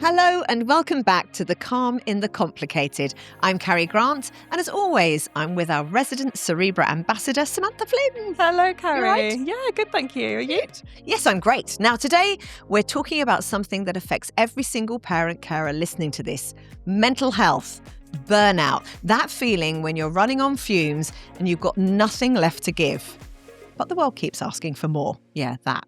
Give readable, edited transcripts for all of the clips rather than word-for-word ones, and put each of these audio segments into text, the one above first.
Hello and welcome back to The Calm in the Complicated. I'm Carrie Grant, and as always, I'm with our resident Cerebra ambassador, Samantha Flynn. Hello, Carrie. Right? Yeah, good, thank you. Are you? Yes, I'm great. Now, today, we're talking about something that affects every single parent carer listening to this: mental health, burnout, that feeling when you're running on fumes and you've got nothing left to give. But the world keeps asking for more. Yeah, that.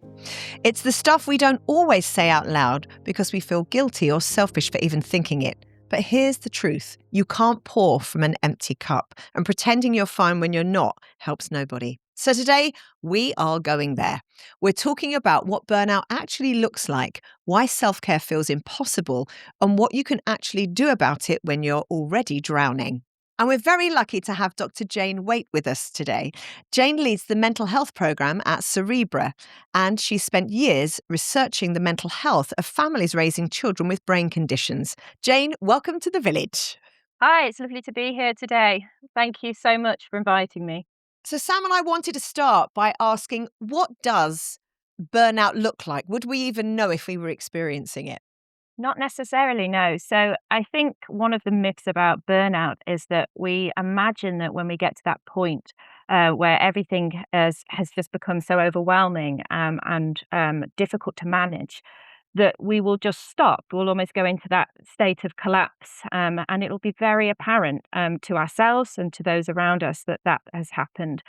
It's the stuff we don't always say out loud because we feel guilty or selfish for even thinking it. But here's the truth. You can't pour from an empty cup, and pretending you're fine when you're not helps nobody. So today, we are going there. We're talking about what burnout actually looks like, why self-care feels impossible, and what you can actually do about it when you're already drowning. And we're very lucky to have Dr. Jane Waite with us today. Jane leads the mental health program at Cerebra, and she's spent years researching the mental health of families raising children with brain conditions. Jane, welcome to the village. Hi, it's lovely to be here today. Thank you so much for inviting me. So Sam and I wanted to start by asking, what does burnout look like? Would we even know if we were experiencing it? Not necessarily, no. So I think one of the myths about burnout is that we imagine that when we get to that point where everything has just become so overwhelming and difficult to manage, that we will just stop. We'll almost go into that state of collapse, and it'll be very apparent to ourselves and to those around us that that has happened.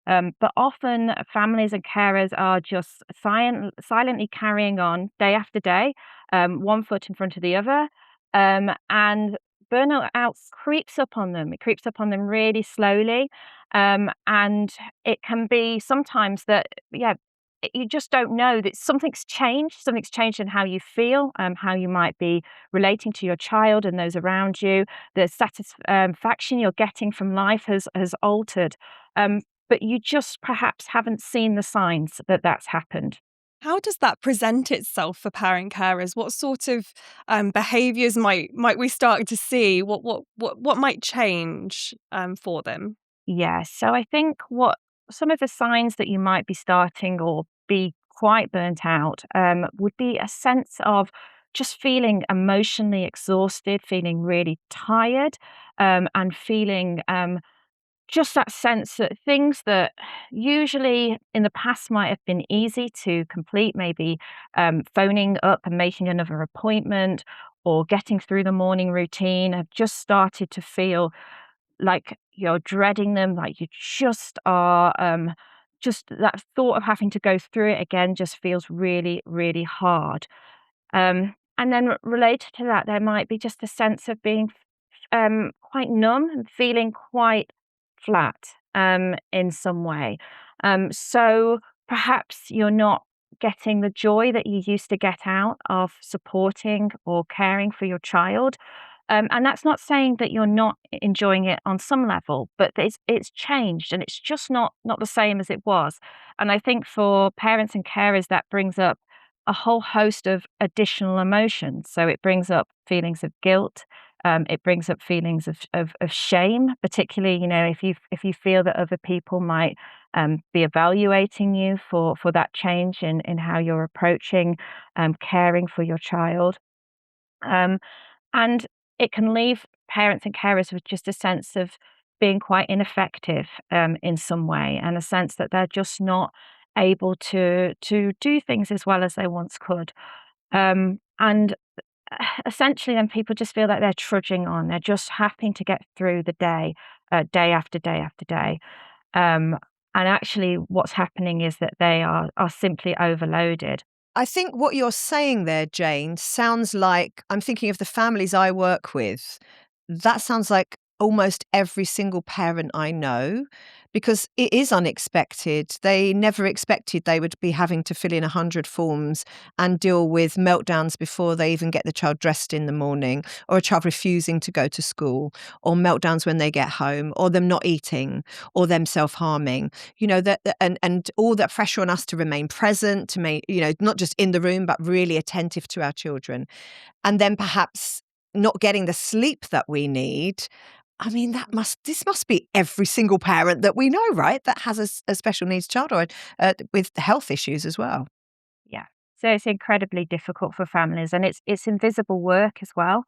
But often families and carers are just silently carrying on day after day, one foot in front of the other. And burnout out creeps up on them. It creeps up on them really slowly. And it can be sometimes that, yeah, you just don't know that something's changed. Something's changed in how you feel, how you might be relating to your child and those around you. The satisfaction you're getting from life has altered. But you just perhaps haven't seen the signs that that's happened. How does that present itself for parent carers? What sort of behaviours might we start to see? What might change for them? Yeah, so I think what some of the signs that you might be starting or be quite burnt out would be a sense of just feeling emotionally exhausted, feeling really tired, and feeling just that sense that things that usually in the past might have been easy to complete, maybe phoning up and making another appointment or getting through the morning routine, have just started to feel like you're dreading them, like you just are. Just that thought of having to go through it again just feels really, really hard. And then related to that, there might be just a sense of being quite numb and feeling quite flat in some way. So perhaps you're not getting the joy that you used to get out of supporting or caring for your child. And that's not saying that you're not enjoying it on some level, but it's changed and it's just not the same as it was. And I think for parents and carers, that brings up a whole host of additional emotions. So it brings up feelings of guilt. It brings up feelings of shame, particularly, if you feel that other people might be evaluating you for that change in how you're approaching caring for your child. And it can leave parents and carers with just a sense of being quite ineffective in some way, and a sense that they're just not able to do things as well as they once could. And essentially, then people just feel like they're trudging on. They're just having to get through the day, day after day after day. And actually, what's happening is that they are simply overloaded. I think what you're saying there, Jane, sounds like, I'm thinking of the families I work with. That sounds like almost every single parent I know, because it is unexpected. They never expected they would be having to fill in 100 forms and deal with meltdowns before they even get the child dressed in the morning, or a child refusing to go to school, or meltdowns when they get home, or them not eating, or them self-harming. And all that pressure on us to remain present, to make, not just in the room, but really attentive to our children. And then perhaps not getting the sleep that we need. I mean, this must be every single parent that we know, right? That has a special needs child or with health issues as well. Yeah. it's incredibly difficult for families, and it's invisible work as well.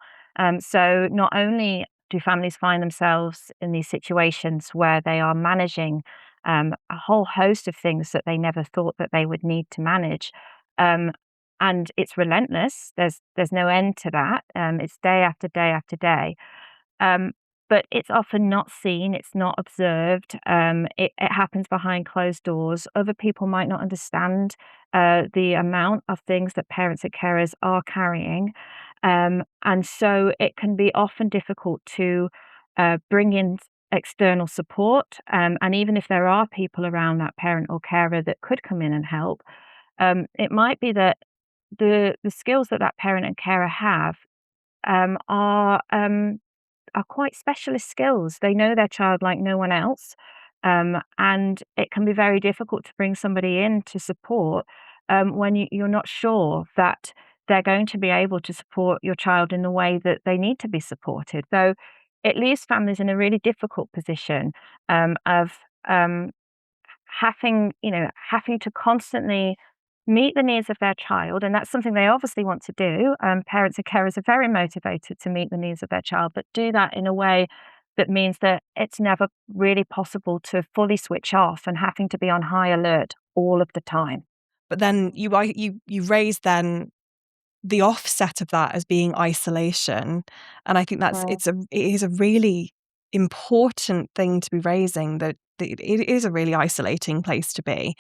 So not only do families find themselves in these situations where they are managing a whole host of things that they never thought that they would need to manage, um, and it's relentless. There's no end to that. It's day after day after day. Um, but it's often not seen, it's not observed. It happens behind closed doors. Other people might not understand the amount of things that parents and carers are carrying. And so it can be often difficult to bring in external support. And even if there are people around that parent or carer that could come in and help, it might be that the skills that that parent and carer have um, are um, are quite specialist skills. They know their child like no one else. And it can be very difficult to bring somebody in to support when you're not sure that they're going to be able to support your child in the way that they need to be supported. So it leaves families in a really difficult position of um, having to constantly meet the needs of their child, and that's something they obviously want to do. Parents and carers are very motivated to meet the needs of their child, but do that in a way that means that it's never really possible to fully switch off and having to be on high alert all of the time. But then you raise then the offset of that as being isolation, and I think it is a really important thing to be raising, that it is a really isolating place to be.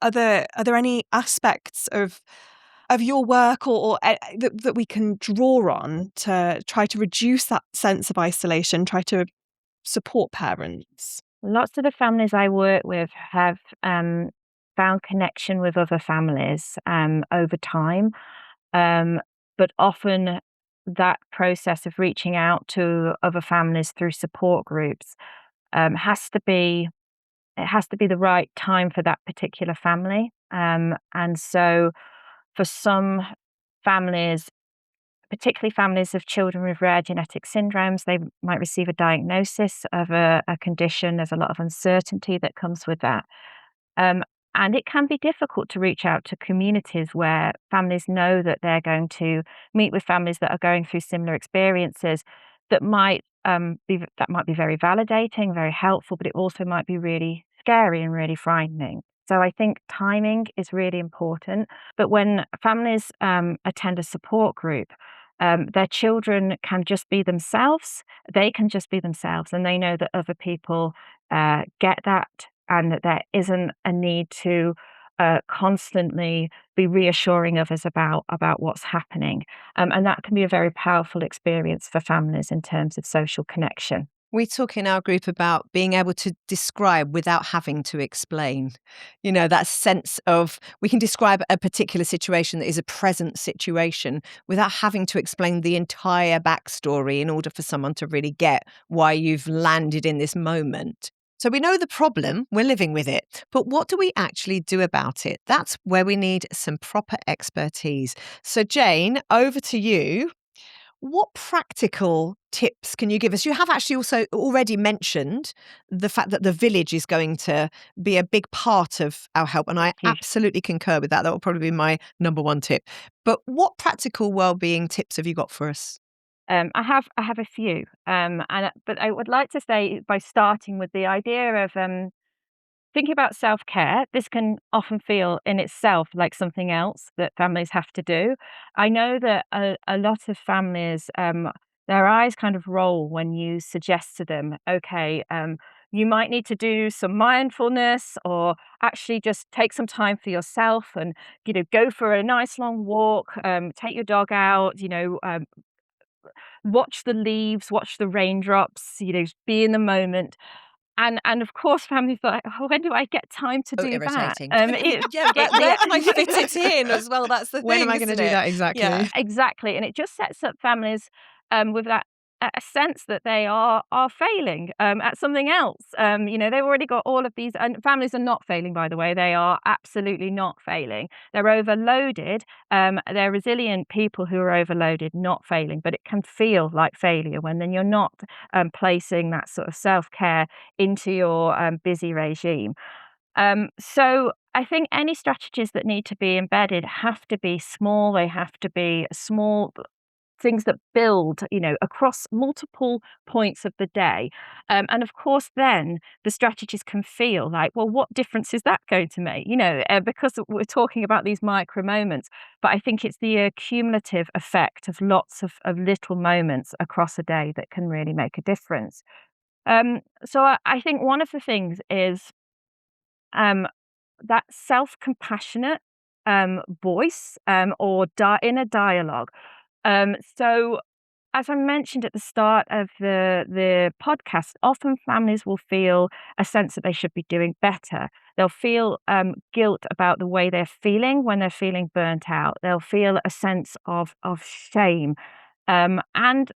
Are there any aspects of your work or that we can draw on to try to reduce that sense of isolation, try to support parents? Lots of the families I work with have found connection with other families over time. Um, but often that process of reaching out to other families through support groups um, has to be it has to be the right time for that particular family. And so for some families, particularly families of children with rare genetic syndromes, they might receive a diagnosis of a condition. There's a lot of uncertainty that comes with that. Um, and it can be difficult to reach out to communities where families know that they're going to meet with families that are going through similar experiences that might be very validating, very helpful, but it also might be really scary and really frightening. So I think timing is really important. But when families attend a support group, their children can just be themselves. They can just be themselves, and they know that other people get that, and that there isn't a need to constantly be reassuring others about what's happening. And that can be a very powerful experience for families in terms of social connection. We talk in our group about being able to describe without having to explain. That sense of we can describe a particular situation that is a present situation without having to explain the entire backstory in order for someone to really get why you've landed in this moment. So we know the problem, we're living with it, but what do we actually do about it? That's where we need some proper expertise. So Jane, over to you. What practical tips can you give us? You have actually also already mentioned the fact that the village is going to be a big part of our help, and I Yes. absolutely concur with that. That will probably be my number one tip. But what practical well-being tips have you got for us? I have a few, but I would like to say by starting with the idea of thinking about self-care. This can often feel in itself like something else that families have to do. I know that a lot of families, their eyes kind of roll when you suggest to them, okay, you might need to do some mindfulness, or actually just take some time for yourself and, go for a nice long walk, take your dog out, watch the leaves, watch the raindrops, be in the moment. And of course, families are like, "Oh, when do I get time to Oh, do that?" irritating. Yeah, where can I fit it in as well? That's the When thing, am I going to isn't do it? that exactly? Yeah. Exactly, and it just sets up families with that a sense that they are failing at something else. They've already got all of these, and families are not failing, by the way. They are absolutely not failing. They're overloaded. They're resilient people who are overloaded, not failing. But it can feel like failure when then you're not placing that sort of self care into your busy regime. So I think any strategies that need to be embedded have to be small. They have to be small things that build, across multiple points of the day. And of course, then the strategies can feel like, well, what difference is that going to make? Because we're talking about these micro moments. But I think it's the cumulative effect of lots of little moments across a day that can really make a difference. So I think one of the things is um, that self-compassionate voice, or inner dialogue. So as I mentioned at the start of the podcast, often families will feel a sense that they should be doing better. They'll feel guilt about the way they're feeling when they're feeling burnt out. They'll feel a sense of shame. And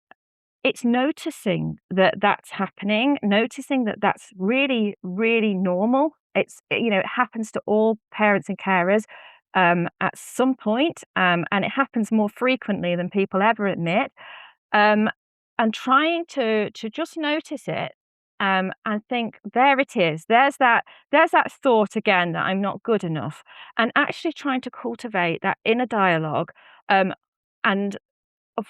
it's noticing that that's happening, noticing that that's really, really normal. It happens to all parents and carers at some point, and it happens more frequently than people ever admit. Um, and trying to just notice it, and think, there it is. There's that thought again that I'm not good enough, and actually trying to cultivate that inner dialogue, and of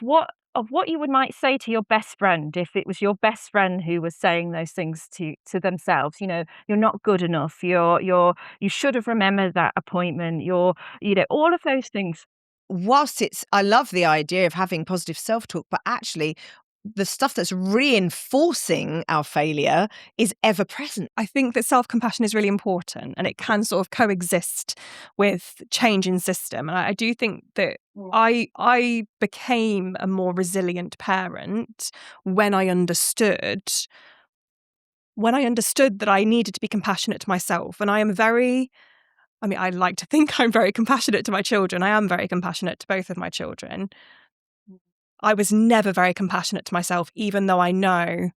what you would might say to your best friend if it was your best friend who was saying those things to themselves. You're not good enough. You should have remembered that appointment. All of those things. Whilst I love the idea of having positive self-talk, but actually the stuff that's reinforcing our failure is ever present. I think that self-compassion is really important, and it can sort of coexist with change in system. And I do think that I became a more resilient parent when I understood that I needed to be compassionate to myself. And I like to think I'm very compassionate to my children. I am very compassionate to both of my children. I was never very compassionate to myself, even though I know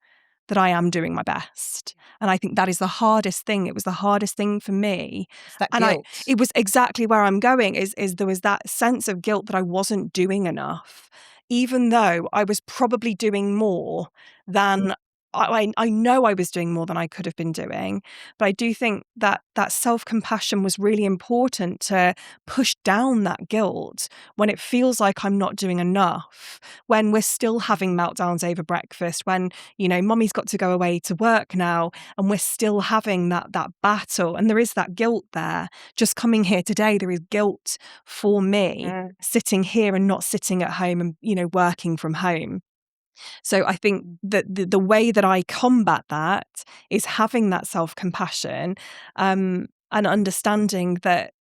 that I am doing my best. And I think that is the hardest thing. It was the hardest thing for me. It's that And guilt. it was exactly where I'm going, is there was that sense of guilt that I wasn't doing enough, even though I was probably doing more than I know I was doing more than I could have been doing. But I do think that self-compassion was really important to push down that guilt when it feels like I'm not doing enough, when we're still having meltdowns over breakfast, when, mummy's got to go away to work now and we're still having that battle. And there is that guilt there. Just coming here today, there is guilt for me sitting here and not sitting at home and, working from home. So I think that the way that I combat that is having that self-compassion, and understanding that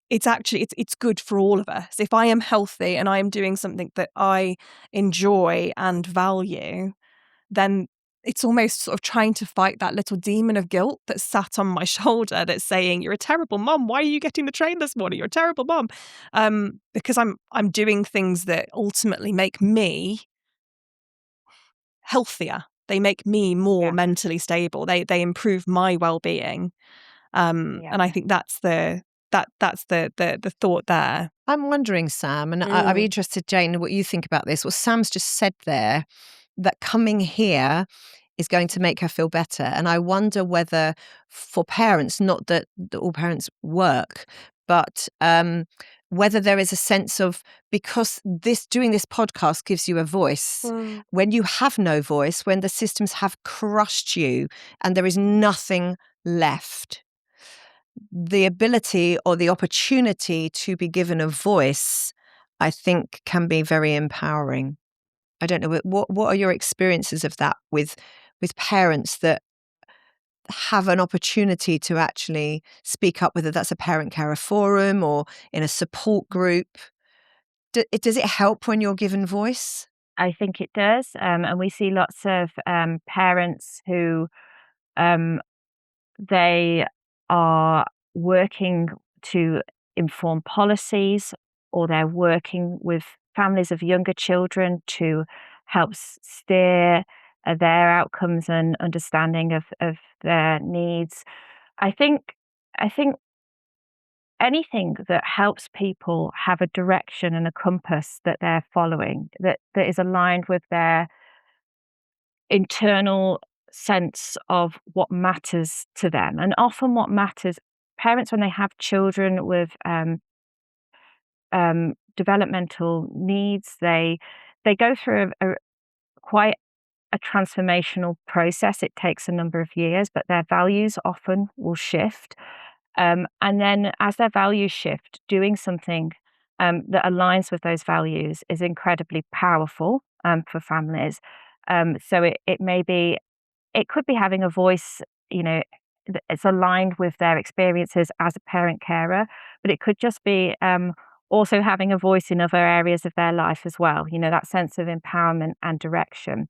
it's good for all of us. If I am healthy and I am doing something that I enjoy and value, then it's almost sort of trying to fight that little demon of guilt that's sat on my shoulder that's saying, you're a terrible mum. Why are you getting the train this morning? You're a terrible mum. Because I'm doing things that ultimately make me healthier. They make me more mentally stable. They improve my well-being. And I think that's the thought there. I'm wondering, Sam, and I'd be interested, Jane, what you think about this. What Sam's just said there, that coming here is going to make her feel better. And I wonder whether for parents, not that all parents work, but whether there is a sense of, because doing this podcast gives you a voice, when you have no voice, when the systems have crushed you and there is nothing left, the ability or the opportunity to be given a voice, I think, can be very empowering. I don't know, what are your experiences of that with parents that have an opportunity to actually speak up, whether that's a parent-carer forum or in a support group? Does it help when you're given voice? I think it does. And we see lots of parents who they are working to inform policies, or they're working with families of younger children to help steer their outcomes and understanding of their needs. I think anything that helps people have a direction and a compass that they're following, that is aligned with their internal sense of what matters to them. And often what matters parents, when they have children with developmental needs, they go through quite a transformational process. It takes a number of years, but their values often will shift. And then as their values shift, doing something that aligns with those values is incredibly powerful for families. So it could be having a voice, it's aligned with their experiences as a parent carer, but it could just be also having a voice in other areas of their life as well, that sense of empowerment and direction.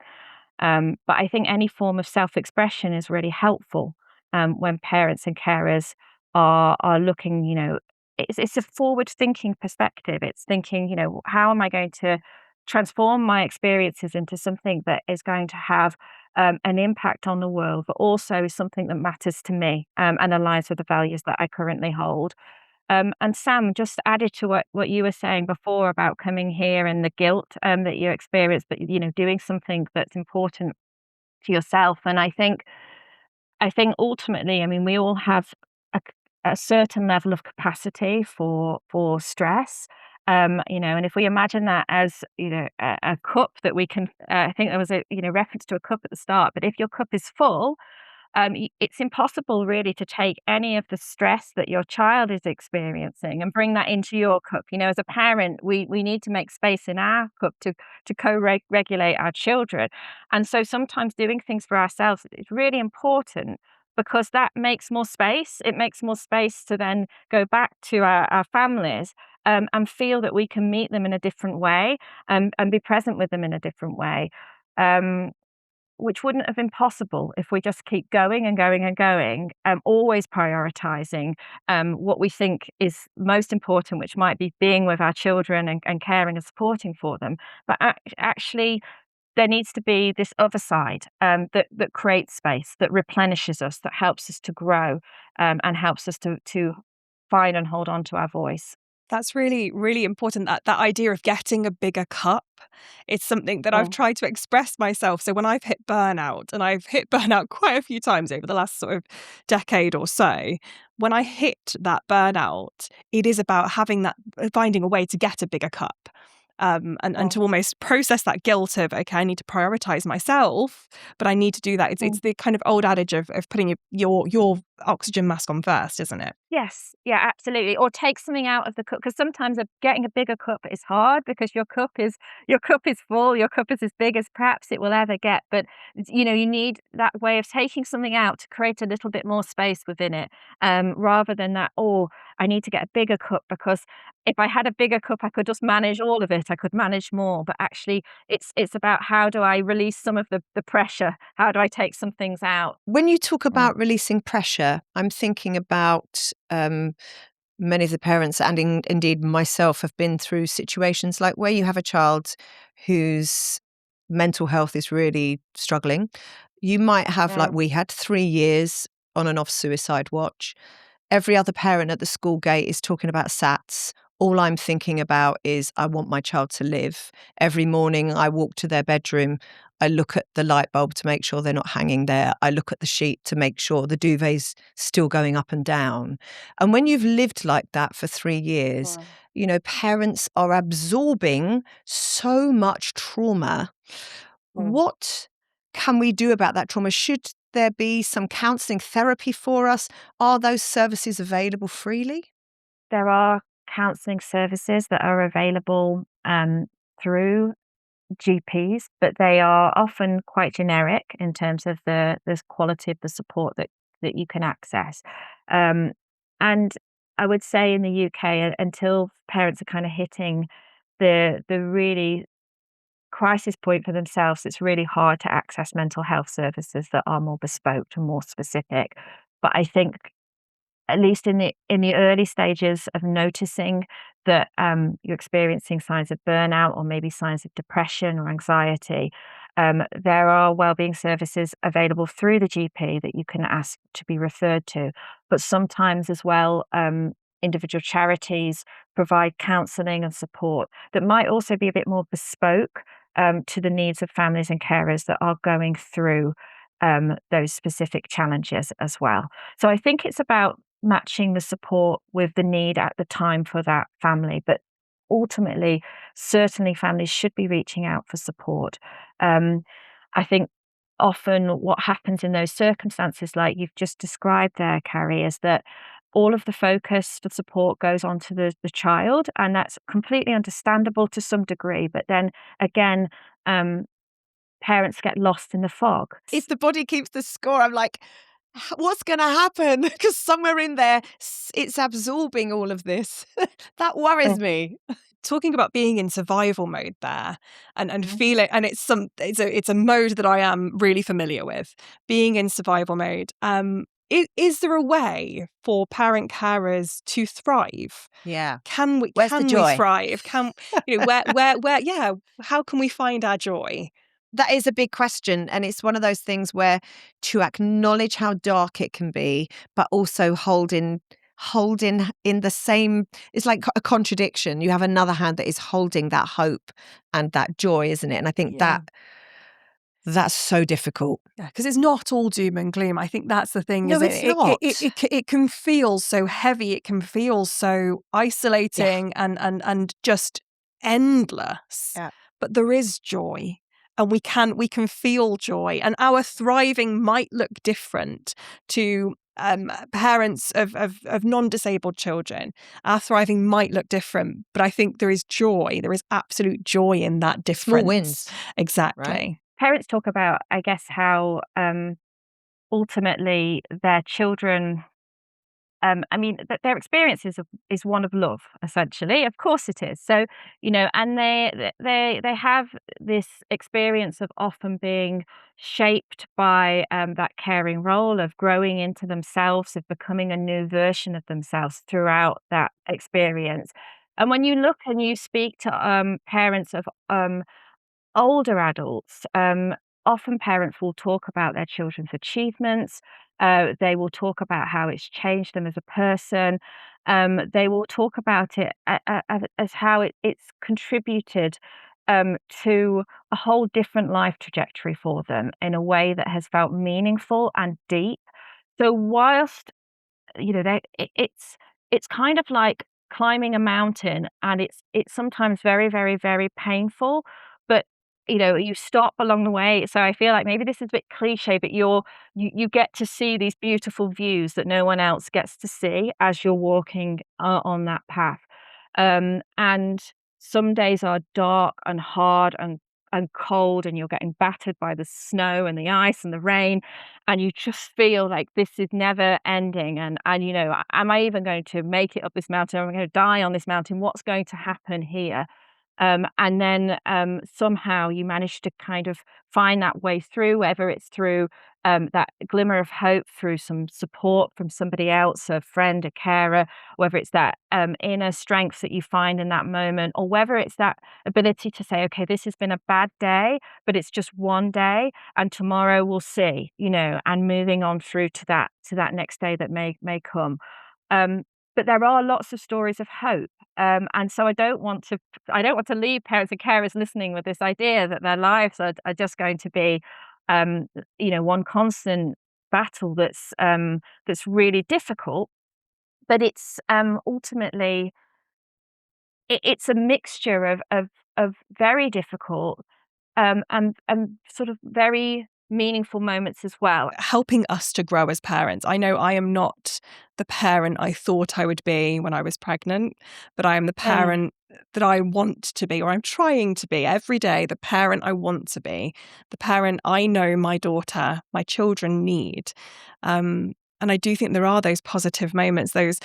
But I think any form of self-expression is really helpful when parents and carers are looking, it's a forward-thinking perspective. It's thinking, how am I going to transform my experiences into something that is going to have an impact on the world, but also something that matters to me and aligns with the values that I currently hold. And Sam, just added to what you were saying before about coming here and the guilt that you experience, but doing something that's important to yourself. And I think ultimately, I mean, we all have a, a certain level of capacity for stress. And if we imagine that as a cup that we can, I think there was a reference to a cup at the start. But if your cup is full, it's impossible really to take any of the stress that your child is experiencing and bring that into your cup. As a parent, we need to make space in our cup to co-regulate our children. And so sometimes doing things for ourselves is really important because that makes more space. It makes more space to then go back to our families and feel that we can meet them in a different way and be present with them in a different way. Um, which wouldn't have been possible if we just keep going and going and going, always prioritizing what we think is most important, which might be being with our children and caring and supporting for them. But actually, there needs to be this other side that creates space, that replenishes us, that helps us to grow and helps us to find and hold on to our voice. That's really, really important. That idea of getting a bigger cup. It's something that I've Mm, tried to express myself. So when I've hit burnout, and I've hit burnout quite a few times over the last sort of decade or so, when I hit that burnout, it is about finding a way to get a bigger cup. And mm, to almost process that guilt of, okay, I need to prioritize myself, but I need to do that. It's mm. the kind of old adage of putting your oxygen mask on first, isn't it? Yes, yeah, absolutely. Or take something out of the cup because sometimes getting a bigger cup is hard because your cup is full, your cup is as big as perhaps it will ever get. But you need that way of taking something out to create a little bit more space within it, rather than that. Oh, I need to get a bigger cup because if I had a bigger cup, I could just manage all of it. I could manage more. But actually, it's about how do I release some of the pressure? How do I take some things out? When you talk Mm, about releasing pressure, I'm thinking about many of the parents, and indeed myself, have been through situations like where you have a child whose mental health is really struggling. You might have, like mm, we had, 3 years on and off suicide watch. Every other parent at the school gate is talking about SATs. All I'm thinking about is I want my child to live. Every morning I walk to their bedroom. I look at the light bulb to make sure they're not hanging there. I look at the sheet to make sure the duvet's still going up and down. And when you've lived like that for 3 years, mm, parents are absorbing so much trauma. mm. What can we do about that trauma? Should there be some counselling therapy for us? Are those services available freely? There are counselling services that are available through GPs, but they are often quite generic in terms of the quality of the support that you can access. Um, and I would say in the UK, until parents are kind of hitting the really crisis point for themselves, it's really hard to access mental health services that are more bespoke and more specific. But I think at least in the early stages of noticing that you're experiencing signs of burnout or maybe signs of depression or anxiety, there are wellbeing services available through the GP that you can ask to be referred to. But sometimes as well, individual charities provide counselling and support that might also be a bit more bespoke to the needs of families and carers that are going through those specific challenges as well. So I think it's about matching the support with the need at the time for that family. But ultimately, certainly families should be reaching out for support. I think often what happens in those circumstances, like you've just described there, Carrie, is that all of the focus for support goes on to the child, and that's completely understandable to some degree. But then again, parents get lost in the fog. If the body keeps the score, I'm like, what's going to happen? Because somewhere in there, it's absorbing all of this. That worries me. Talking about being in survival mode there and feeling, and it's a mode that I am really familiar with, being in survival mode. Is there a way for parent carers to thrive? Yeah. Where's the joy? We thrive? How can we find our joy? That is a big question. And it's one of those things where to acknowledge how dark it can be, but also hold in the same, it's like a contradiction. You have another hand that is holding that hope and that joy, isn't it? And I think that's so difficult. Yeah, because it's not all doom and gloom. I think that's the thing. No, it's not. It can feel so heavy. It can feel so isolating and just endless. Yeah. But there is joy. And we can feel joy, and our thriving might look different to parents of non-disabled children. Our thriving might look different, but I think there is joy. There is absolute joy in that difference. Small wins. Exactly. Right? Parents talk about, I guess, how ultimately their children. Their experience is one of love, essentially. Of course it is. So, and they have this experience of often being shaped by that caring role, of growing into themselves, of becoming a new version of themselves throughout that experience. And when you look and you speak to parents of older adults, often parents will talk about their children's achievements. They will talk about how it's changed them as a person. They will talk about it as how it's contributed to a whole different life trajectory for them in a way that has felt meaningful and deep. So whilst it's kind of like climbing a mountain, and it's sometimes very, very, very painful, but you stop along the way. So I feel like maybe this is a bit cliche, but you get to see these beautiful views that no one else gets to see as you're walking on that path. And some days are dark and hard and cold, and you're getting battered by the snow and the ice and the rain, and you just feel like this is never ending. And am I even going to make it up this mountain? Am I going to die on this mountain? What's going to happen here? And then somehow you manage to kind of find that way through, whether it's through that glimmer of hope, through some support from somebody else, a friend, a carer, whether it's that inner strength that you find in that moment, or whether it's that ability to say, okay, this has been a bad day, but it's just one day, and tomorrow we'll see, and moving on through to that next day that may come. But there are lots of stories of hope. And so I don't want to leave parents and carers listening with this idea that their lives are just going to be, one constant battle that's really difficult. But it's ultimately it's a mixture of very difficult and sort of very meaningful moments as well. Helping us to grow as parents. I know I am not the parent I thought I would be when I was pregnant, but I am the parent that I want to be, or I'm trying to be every day, the parent I want to be, the parent I know my daughter, my children need. And I do think there are those positive moments, those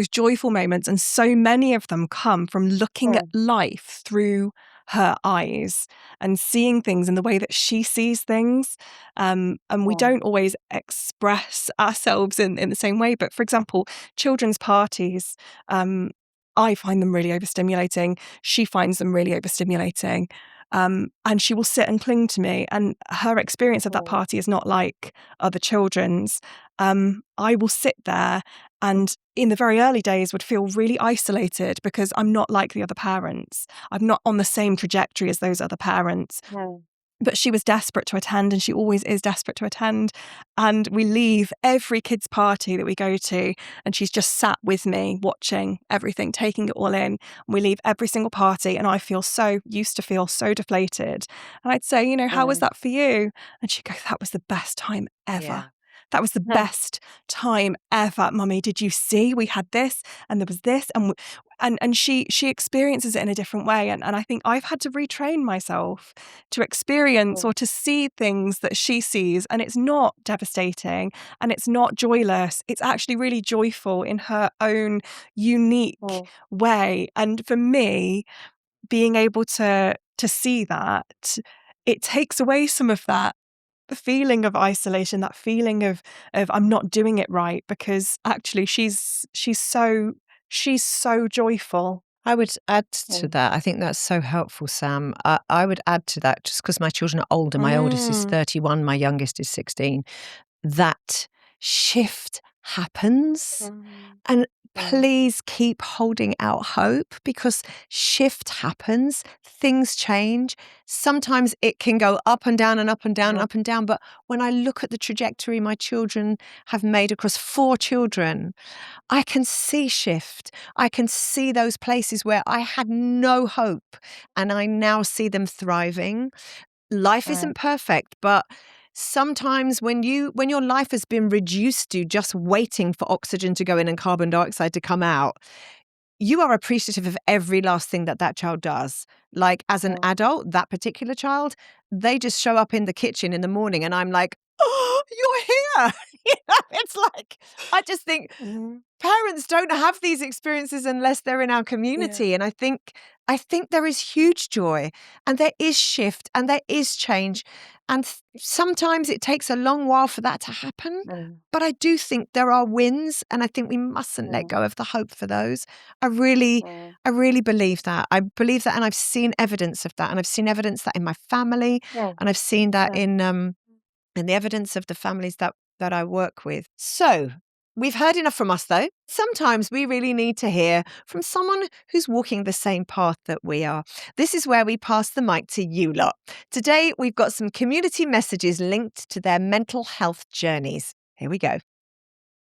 joyful moments, and so many of them come from looking at life through her eyes and seeing things in the way that she sees things. And we don't always express ourselves in the same way. But for example, children's parties, I find them really overstimulating. She finds them really overstimulating. And she will sit and cling to me. And her experience of that party is not like other children's. I will sit there and in the very early days would feel really isolated because I'm not like the other parents. I'm not on the same trajectory as those other parents. But she was desperate to attend, and she always is desperate to attend. And we leave every kids' party that we go to, and she's just sat with me, watching everything, taking it all in. We leave every single party, and I used to feel so deflated. And I'd say, how was that for you? And she'd go, that was the best time ever. Yeah. That was the best time ever. Mummy, did you see? We had this, and there was this, and she experiences it in a different way. And I think I've had to retrain myself to experience or to see things that she sees. And it's not devastating and it's not joyless. It's actually really joyful in her own unique way. And for me, being able to see that, it takes away some of that feeling of isolation, that feeling of I'm not doing it right, because actually she's so joyful. I would add to that. I think that's so helpful, Sam. I would add to that, just because my children are older. My oldest is 31, my youngest is 16. That shift happens. And please keep holding out hope, because shift happens, things change. Sometimes it can go up and down and up and down and up and down. But when I look at the trajectory my children have made across 4 children, I can see shift. I can see those places where I had no hope, and I now see them thriving. Life isn't perfect, but sometimes when your life has been reduced to just waiting for oxygen to go in and carbon dioxide to come out, you are appreciative of every last thing that child does. Like, as an adult, that particular child, they just show up in the kitchen in the morning and I'm like, oh, you're here. It's like, I just think parents don't have these experiences unless they're in our community. And I think there is huge joy, and there is shift, and there is change. And sometimes it takes a long while for that to happen. But I do think there are wins, and I think we mustn't let go of the hope for those. I really believe that. I believe that, and I've seen evidence of that. And I've seen evidence that in my family, and I've seen that in the evidence of the families that I work with. So we've heard enough from us, though. Sometimes we really need to hear from someone who's walking the same path that we are. This is where we pass the mic to you lot. Today, we've got some community messages linked to their mental health journeys. Here we go.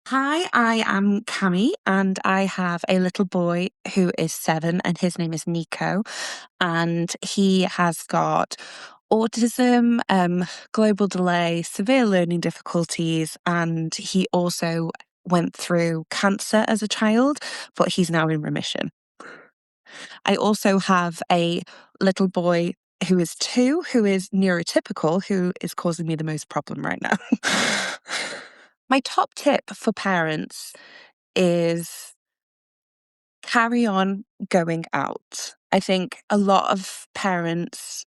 Hi, I am Cami, and I have a little boy who is 7, and his name is Nico, and he has got autism, global delay, severe learning difficulties, and he also went through cancer as a child, but he's now in remission. I also have a little boy who is 2, who is neurotypical, who is causing me the most problem right now. My top tip for parents is carry on going out. I think a lot of parents,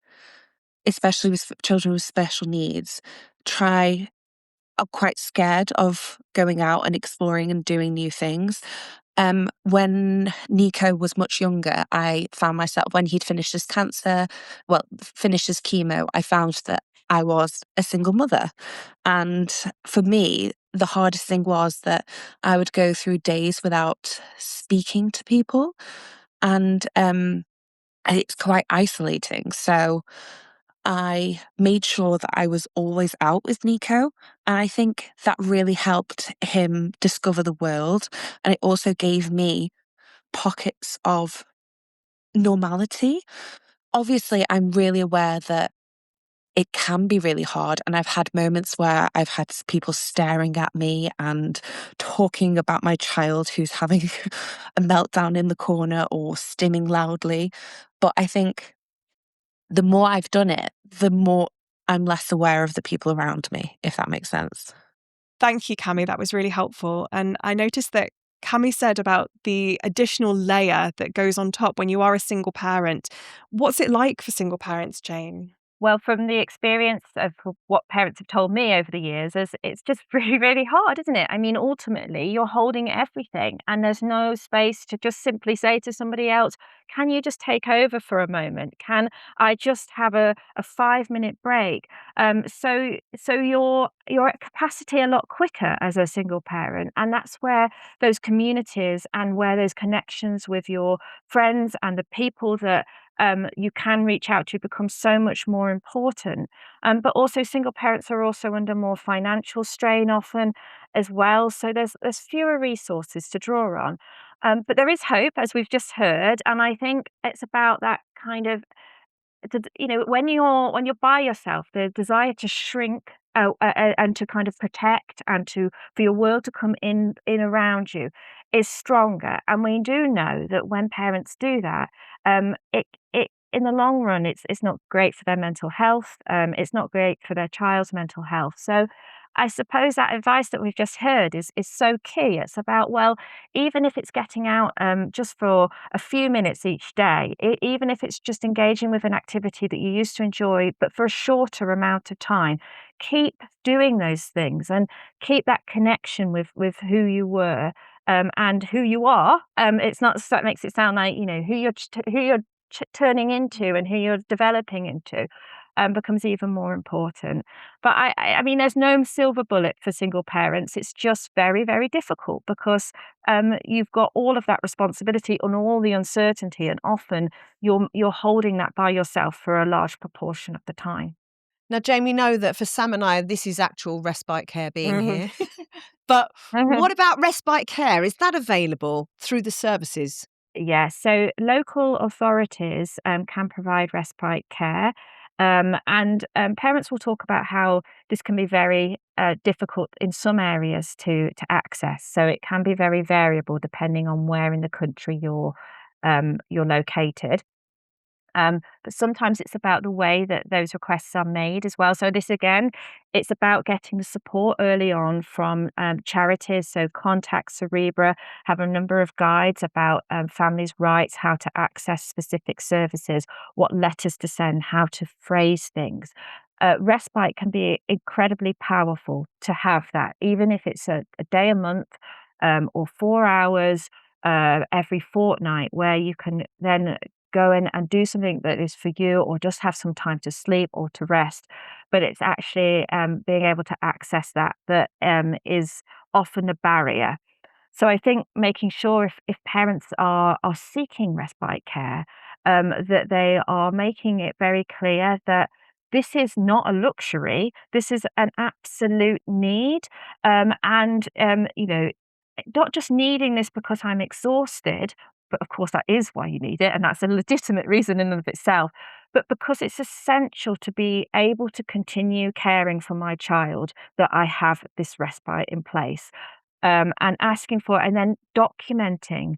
especially with children with special needs, are quite scared of going out and exploring and doing new things. When Nico was much younger, I found myself, when he'd finished his finished his chemo, I found that I was a single mother. And for me, the hardest thing was that I would go through days without speaking to people. And it's quite isolating. So I made sure that I was always out with Nico. And I think that really helped him discover the world. And it also gave me pockets of normality. Obviously, I'm really aware that it can be really hard. And I've had moments where I've had people staring at me and talking about my child who's having a meltdown in the corner or stimming loudly. But I think the more I've done it, the more I'm less aware of the people around me, if that makes sense. Thank you, Cami. That was really helpful. And I noticed that Cami said about the additional layer that goes on top when you are a single parent. What's it like for single parents, Jane? Well, from the experience of what parents have told me over the years, is it's just really, really hard, isn't it? I mean, ultimately, you're holding everything, and there's no space to just simply say to somebody else, can you just take over for a moment? Can I just have a 5-minute break? So you're at capacity a lot quicker as a single parent, and that's where those communities and where those connections with your friends and the people that you can reach out to becomes so much more important. But also single parents are also under more financial strain often as well. So there's fewer resources to draw on. But there is hope, as we've just heard. And I think it's about that kind of when you're by yourself, the desire to shrink and to kind of protect and to for your world to come in around you is stronger. And we do know that when parents do that, it in the long run, it's not great for their mental health. It's not great for their child's mental health. So I suppose that advice that we've just heard is so key. It's about, well, even if it's getting out just for a few minutes each day, even if it's just engaging with an activity that you used to enjoy, but for a shorter amount of time, keep doing those things and keep that connection with who you were and who you are. It's not that makes it sound like who you're turning into and who you're developing into. Becomes even more important. But I mean, there's no silver bullet for single parents. It's just very, very difficult because you've got all of that responsibility and all the uncertainty, and often you're holding that by yourself for a large proportion of the time. Now, Jane, we know that for Sam and I, this is actual respite care being Mhm. here. But Mhm. what about respite care? Is that available through the services? Yeah, so local authorities can provide respite care. And parents will talk about how this can be very difficult in some areas to access. So it can be very variable depending on where in the country you're located. But sometimes it's about the way that those requests are made as well. So this again, it's about getting the support early on from charities. So contact Cerebra, have a number of guides about families' rights, how to access specific services, what letters to send, how to phrase things. Respite can be incredibly powerful to have that, even if it's a day a month or 4 hours every fortnight, where you can then go in and do something that is for you, or just have some time to sleep or to rest. But it's actually being able to access that is often a barrier. So I think making sure if parents are seeking respite care, that they are making it very clear that this is not a luxury. This is an absolute need, and not just needing this because I'm exhausted, but of course that is why you need it, and that's a legitimate reason in and of itself, but because it's essential to be able to continue caring for my child, that I have this respite in place. And asking for and then documenting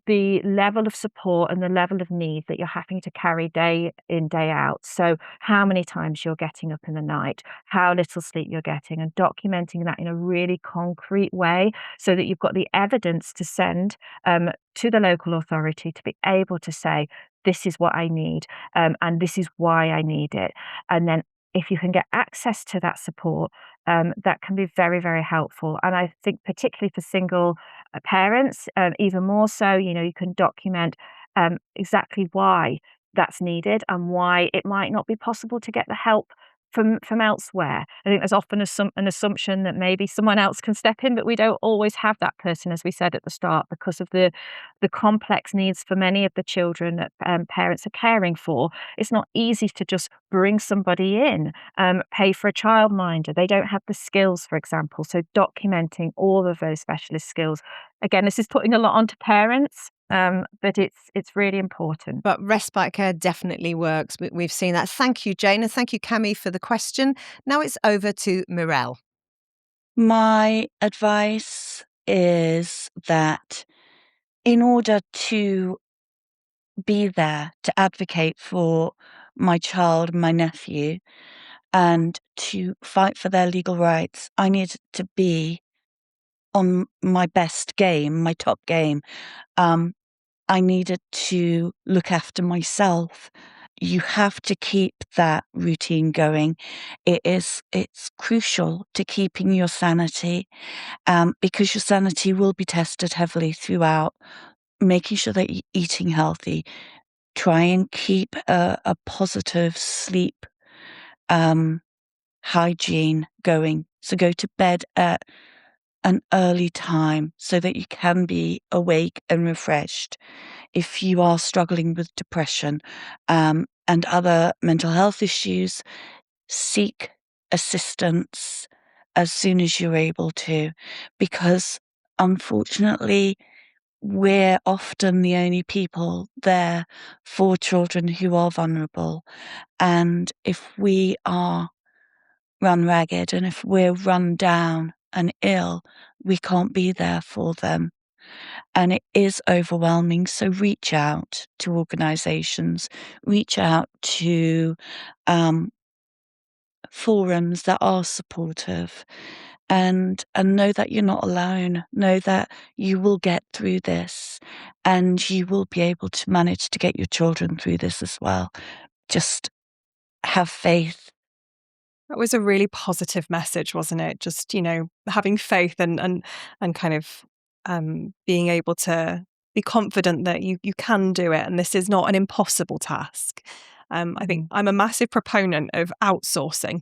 the level of support and the level of need that you're having to carry day in, day out. So, how many times you're getting up in the night, how little sleep you're getting, and documenting that in a really concrete way so that you've got the evidence to send to the local authority to be able to say, this is what I need, and this is why I need it. And then if you can get access to that support, that can be very, very helpful. And I think particularly for single parents, even more so, you can document exactly why that's needed and why it might not be possible to get the help from elsewhere. I think there's often an assumption that maybe someone else can step in, but we don't always have that person, as we said at the start, because of the complex needs for many of the children that parents are caring for. It's not easy to just bring somebody in, pay for a childminder. They don't have the skills, for example. So documenting all of those specialist skills. Again, this is putting a lot onto parents, but it's really important. But respite care definitely works. We've seen that. Thank you, Jane, and thank you, Cami, for the question. Now it's over to Mirelle. My advice is that in order to be there to advocate for my child, my nephew, and to fight for their legal rights, I need to be on my best game, my top game. I needed to look after myself. You have to keep that routine going. It's crucial to keeping your sanity, because your sanity will be tested heavily throughout. Making sure that you're eating healthy. Try and keep a positive sleep hygiene going. So go to bed at an early time so that you can be awake and refreshed. If you are struggling with depression and other mental health issues, seek assistance as soon as you're able to, because unfortunately, we're often the only people there for children who are vulnerable. And if we are run ragged and if we're run down and ill, we can't be there for them. And it is overwhelming. So reach out to organisations, reach out to forums that are supportive, and know that you're not alone. Know that you will get through this, and you will be able to manage to get your children through this as well. Just have faith. That was a really positive message, wasn't it? Just, having faith and kind of being able to be confident that you can do it, and this is not an impossible task. I think I'm a massive proponent of outsourcing.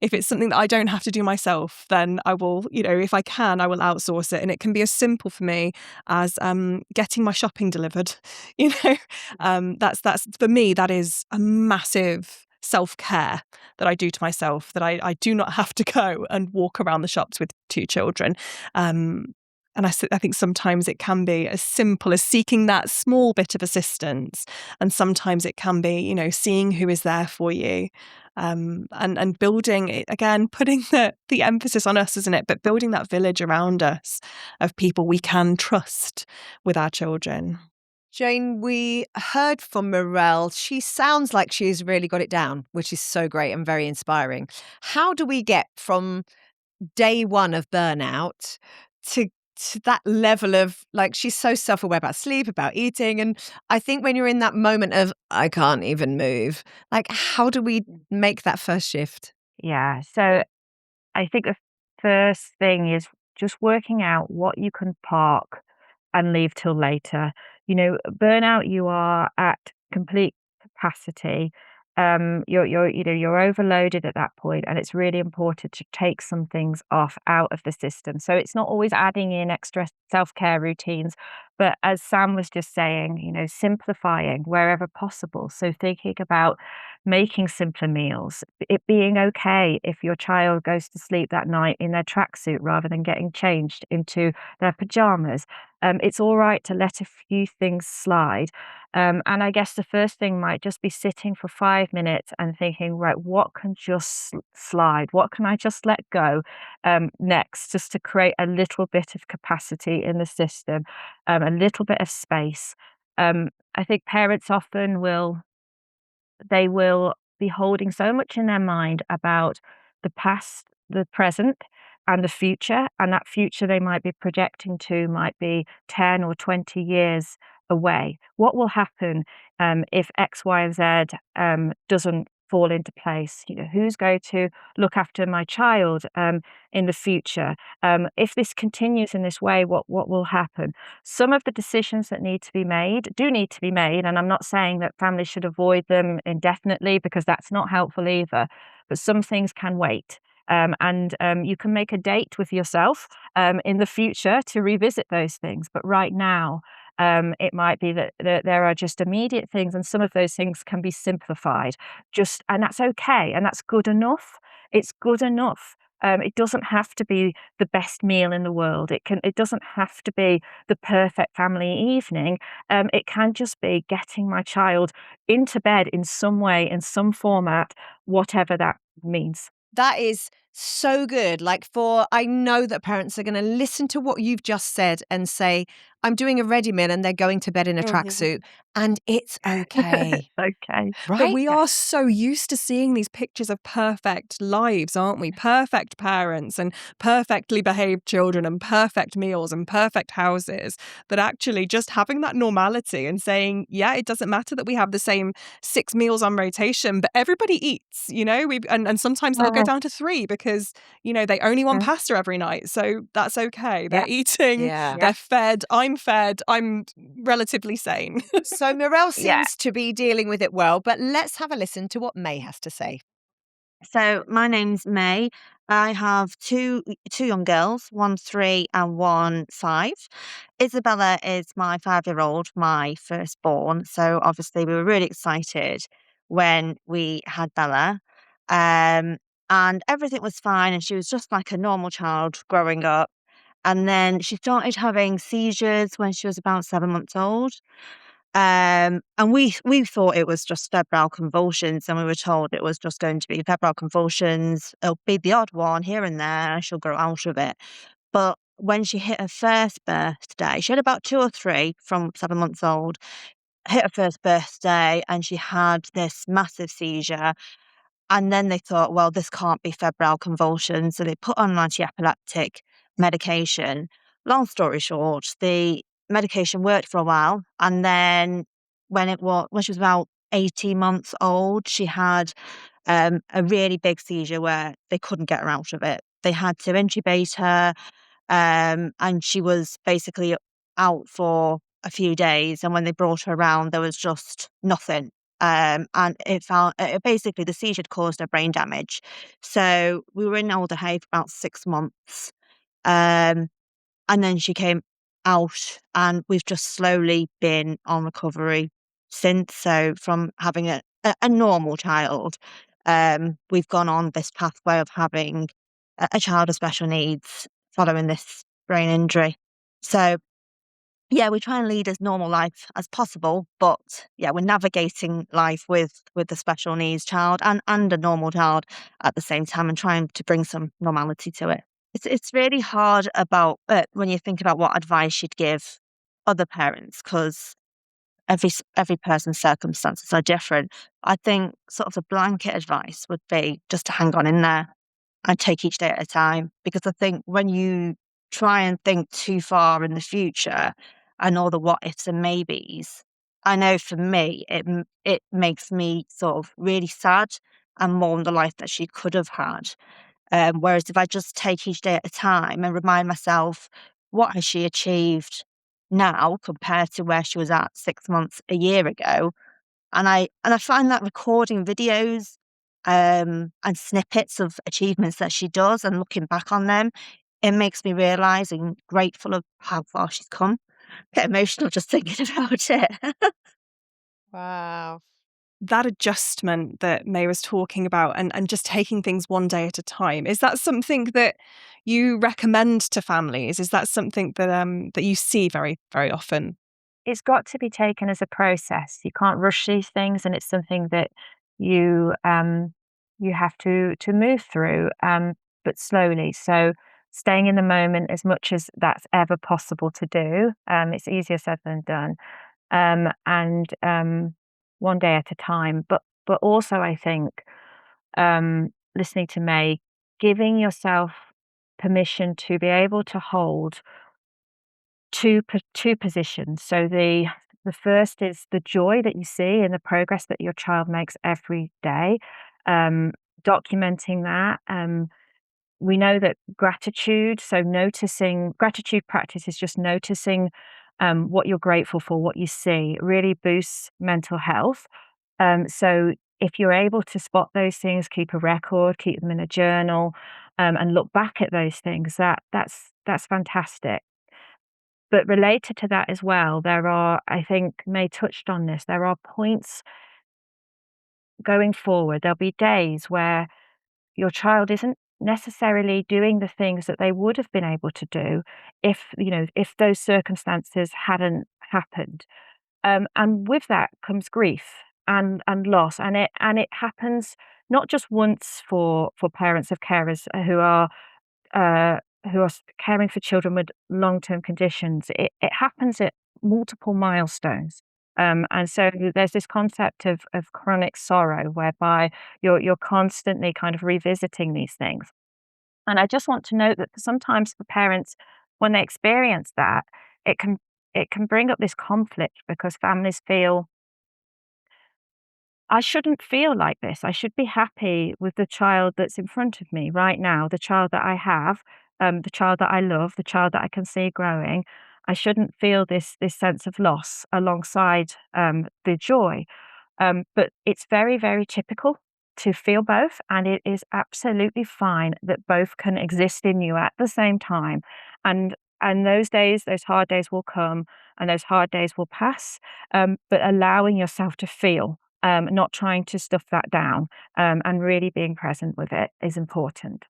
If it's something that I don't have to do myself, then I will, if I can, I will outsource it. And it can be as simple for me as getting my shopping delivered. That's for me, that is a massive self-care that I do to myself, that I do not have to go and walk around the shops with 2 children. And I think sometimes it can be as simple as seeking that small bit of assistance. And sometimes it can be, seeing who is there for you. And building it, again, putting the emphasis on us, isn't it? But building that village around us of people we can trust with our children. Jane, we heard from Morel. She sounds like she's really got it down, which is so great and very inspiring. How do we get from day one of burnout to that level of, like, she's so self-aware about sleep, about eating. And I think when you're in that moment of, I can't even move, like, how do we make that first shift? Yeah. So I think the first thing is just working out what you can park and leave till later. Burnout, you are at complete capacity. You're overloaded at that point, and it's really important to take some things off out of the system. So it's not always adding in extra self-care routines, but as Sam was just saying, simplifying wherever possible. So thinking about making simpler meals, it being okay if your child goes to sleep that night in their tracksuit rather than getting changed into their pajamas. It's all right to let a few things slide. And I guess the first thing might just be sitting for 5 minutes and thinking, right, what can just slide? What can I just let go next, just to create a little bit of capacity in the system, a little bit of space. I think parents often will be holding so much in their mind about the past, the present, and the future. And that future they might be projecting to might be 10 or 20 years away. What will happen if X, Y, and Z doesn't fall into place? Who's going to look after my child in the future? If this continues in this way, what will happen? Some of the decisions that need to be made do need to be made, and I'm not saying that families should avoid them indefinitely, because that's not helpful either, but some things can wait. And you can make a date with yourself in the future to revisit those things. But right now, it might be that there are just immediate things, and some of those things can be simplified. And that's okay, and that's good enough. It's good enough. It doesn't have to be the best meal in the world. It doesn't have to be the perfect family evening. It can just be getting my child into bed in some way, in some format, whatever that means. That is so good. I know that parents are going to listen to what you've just said and say, I'm doing a ready meal, and they're going to bed in a tracksuit, and it's okay. Okay. But Right? we are so used to seeing these pictures of perfect lives, aren't we? Perfect parents and perfectly behaved children and perfect meals and perfect houses, that actually just having that normality and saying, yeah, it doesn't matter that we have the same 6 meals on rotation, but everybody eats, and sometimes they'll go down to 3 because, they only want pasta every night. So that's okay. They're eating, Yeah. they're fed, I'm fed, I'm relatively sane. So Morel seems to be dealing with it well, but let's have a listen to what May has to say. So my name's May. I have two young girls, one 3 and one 5. Isabella is my 5-year-old, my firstborn. So obviously we were really excited when we had Bella. And everything was fine, and she was just like a normal child growing up. And then she started having seizures when she was about 7 months old. And we thought it was just febrile convulsions, and we were told it was just going to be febrile convulsions. It'll be the odd one here and there, and she'll grow out of it. But when she hit her first birthday, she had about 2 or 3 from 7 months old, hit her first birthday, and she had this massive seizure. And then they thought, well, this can't be febrile convulsions. So they put on an anti-epileptic medication. Long story short, the medication worked for a while. And then when she was about 18 months old, she had a really big seizure where they couldn't get her out of it. They had to intubate her, and she was basically out for a few days. And when they brought her around, there was just nothing. And basically the seizure had caused her brain damage. So we were in Alder Hay for about 6 months. Um, and then she came out, and we've just slowly been on recovery since. So from having a normal child, we've gone on this pathway of having a child with special needs following this brain injury. So yeah, we try and lead as normal life as possible, but yeah, we're navigating life with the special needs child and a normal child at the same time, and trying to bring some normality to it. It's really hard about when you think about what advice you'd give other parents, because every person's circumstances are different. I think sort of the blanket advice would be just to hang on in there and take each day at a time. Because I think when you try and think too far in the future and all the what ifs and maybes, I know for me, it makes me sort of really sad and mourn the life that she could have had. Whereas if I just take each day at a time and remind myself, what has she achieved now compared to where she was at 6 months, a year ago? And I find that recording videos and snippets of achievements that she does and looking back on them, it makes me realise and grateful of how far she's come. Get emotional just thinking about it. Wow. That adjustment that May was talking about, and just taking things one day at a time, is that something that you recommend to families? Is that something that that you see very, very often? It's got to be taken as a process. You can't rush these things, and it's something that you have to move through, but slowly. So staying in the moment as much as that's ever possible to do. It's easier said than done, and one day at a time. But also, I think listening to May, giving yourself permission to be able to hold two positions. So the first is the joy that you see in the progress that your child makes every day, documenting that. We know that gratitude, so noticing gratitude practice is just noticing what you're grateful for, what you see, really boosts mental health. So if you're able to spot those things, keep a record, keep them in a journal, and look back at those things, that's fantastic. But related to that as well, there are, I think May touched on this, there are points going forward. There'll be days where your child isn't necessarily doing the things that they would have been able to do if those circumstances hadn't happened. And with that comes grief and loss, and it happens not just once for parents of carers uh, who are caring for children with long-term conditions. It happens at multiple milestones. And so there's this concept of chronic sorrow, whereby you're constantly kind of revisiting these things. And I just want to note that sometimes for parents, when they experience that, it can bring up this conflict, because families feel, I shouldn't feel like this. I should be happy with the child that's in front of me right now, the child that I have, the child that I love, the child that I can see growing. I shouldn't feel this sense of loss alongside the joy. But it's very, very typical. to feel both, and it is absolutely fine that both can exist in you at the same time. And those days, those hard days will come, and those hard days will pass. But allowing yourself to feel, not trying to stuff that down, and really being present with it is important.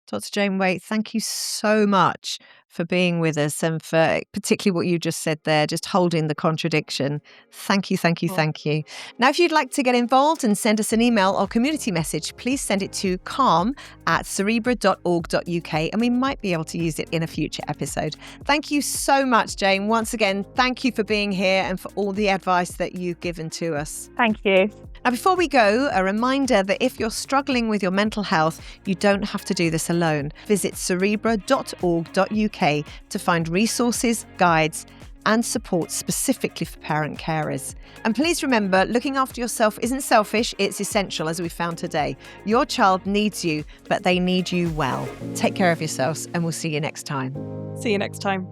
Dr. Jane Waite, thank you so much for being with us and for particularly what you just said there, just holding the contradiction. Thank you, thank you, thank you. Now, if you'd like to get involved and send us an email or community message, please send it to calm@cerebra.org.uk and we might be able to use it in a future episode. Thank you so much, Jane. Once again, thank you for being here and for all the advice that you've given to us. Thank you. Now, before we go, a reminder that if you're struggling with your mental health, you don't have to do this alone. Visit cerebra.org.uk to find resources, guides, and support specifically for parent carers. And please remember, looking after yourself isn't selfish, it's essential, as we found today. Your child needs you, but they need you well. Take care of yourselves, and we'll see you next time. See you next time.